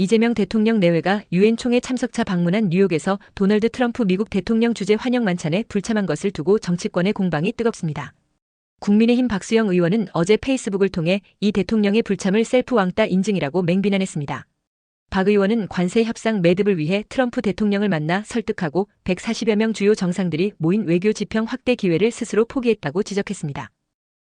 이재명 대통령 내외가 유엔 총회 참석차 방문한 뉴욕에서 도널드 트럼프 미국 대통령 주재 환영 만찬에 불참한 것을 두고 정치권의 공방이 뜨겁습니다. 국민의힘 박수영 의원은 어제 페이스북을 통해 이 대통령의 불참을 셀프 왕따 인증이라고 맹비난했습니다. 박 의원은 관세 협상 매듭을 위해 트럼프 대통령을 만나 설득하고 140여 명 주요 정상들이 모인 외교 지평 확대 기회를 스스로 포기했다고 지적했습니다.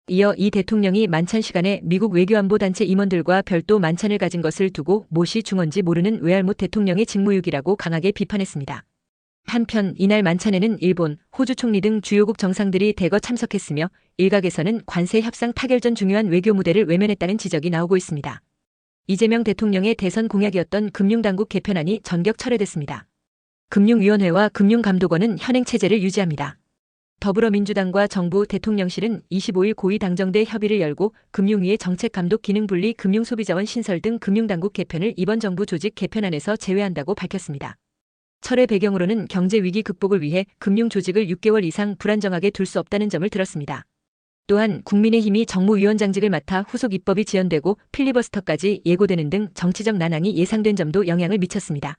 이어 이 대통령이 만찬 시간에 미국 외교안보단체 임원들과 별도 만찬을 가진 것을 두고 무엇이 중헌지 모르는 외할못 대통령의 직무유기라고 강하게 비판했습니다. 한편 이날 만찬에는 일본, 호주 총리 등 주요국 정상들이 대거 참석했으며 일각에서는 관세 협상 타결 전 중요한 외교 무대를 외면했다는 지적이 나오고 있습니다. 이재명 대통령의 대선 공약이었던 금융당국 개편안이 전격 철회됐습니다. 금융위원회와 금융감독원은 현행 체제를 유지합니다. 더불어민주당과 정부 대통령실은 25일 고위 당정대 협의를 열고 금융위의 정책감독 기능 분리 금융소비자원 신설 등 금융당국 개편을 이번 정부 조직 개편안에서 제외한다고 밝혔습니다. 철회 배경으로는 경제위기 극복을 위해 금융조직을 6개월 이상 불안정하게 둘 수 없다는 점을 들었습니다. 또한 국민의힘이 정무위원장직을 맡아 후속 입법이 지연되고 필리버스터까지 예고되는 등 정치적 난항이 예상된 점도 영향을 미쳤습니다.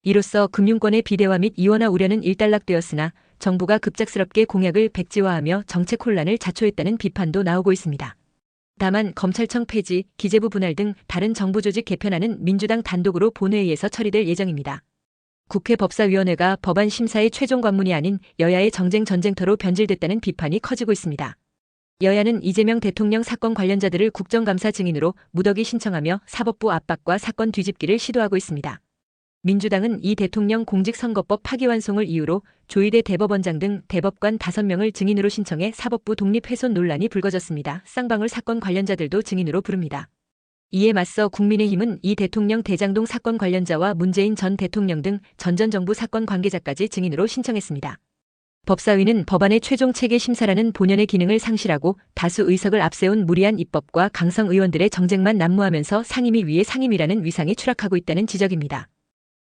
이로써 금융권의 비대화 및 이원화 우려는 일단락되었으나 정부가 급작스럽게 공약을 백지화하며 정책 혼란을 자초했다는 비판도 나오고 있습니다. 다만 검찰청 폐지, 기재부 분할 등 다른 정부 조직 개편안은 민주당 단독으로 본회의에서 처리될 예정입니다. 국회 법사위원회가 법안 심사의 최종 관문이 아닌 여야의 정쟁 전쟁터로 변질됐다는 비판이 커지고 있습니다. 여야는 이재명 대통령 사건 관련자들을 국정감사 증인으로 무더기 신청하며 사법부 압박과 사건 뒤집기를 시도하고 있습니다. 민주당은 이 대통령 공직선거법 파기환송을 이유로 조희대 대법원장 등 대법관 5명을 증인으로 신청해 사법부 독립훼손 논란이 불거졌습니다. 쌍방울 사건 관련자들도 증인으로 부릅니다. 이에 맞서 국민의힘은 이 대통령 대장동 사건 관련자와 문재인 전 대통령 등 전 정부 사건 관계자까지 증인으로 신청했습니다. 법사위는 법안의 최종 체계 심사라는 본연의 기능을 상실하고 다수 의석을 앞세운 무리한 입법과 강성 의원들의 정쟁만 난무하면서 상임위 위의 상임위라는 위상에 추락하고 있다는 지적입니다.